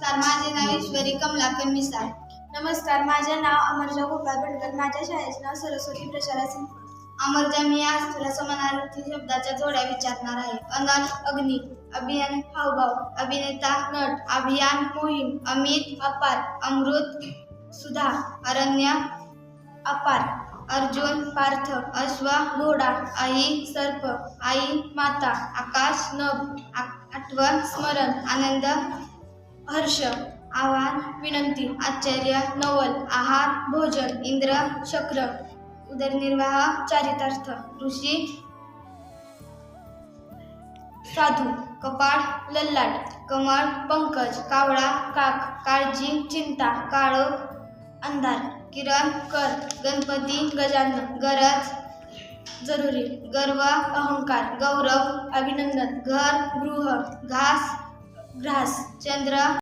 नमस्कार, माझे नाव ईश्वरी कमलाकर मिसाळ. नमस्कार, माझे नाव अमरजा गोपाळ भटकर. माझ्या शाळेचे नाव सरस्वती प्रशाला सिंह. अमरजा, मी आज तुला समानार्थी शब्दाच्या जोड्या विचारणार आहे. अनल, अग्नी. अभियान, हावभाव. अभिनेता, नट. अभियान, मोहीम. अमित, अपार. अमृत, सुधा. अरण्य, अपार. अर्जुन, पार्थ. अश्व, घोडा. आई, सर्प. आई, माता. आकाश, नभ. आठवण, स्मरण. आनंद, हर्ष. आव्हान, विनंती. आश्चर्य, नवल. आहार, भोजन. इंद्र, शक्र. उदरनिर्वाह, चारितार्थ. ऋषी, साधू. कपाळ, ललाट. कमळ, पंकज. कावळा, काक. काळजी, चिंता. काळोख, अंधार. किरण, कर. गणपती, गजानन. गरज, जरुरी. गर्व, अहंकार. गौरव, अभिनंदन. घर, गृह. घास, ग्रास. चंद्र,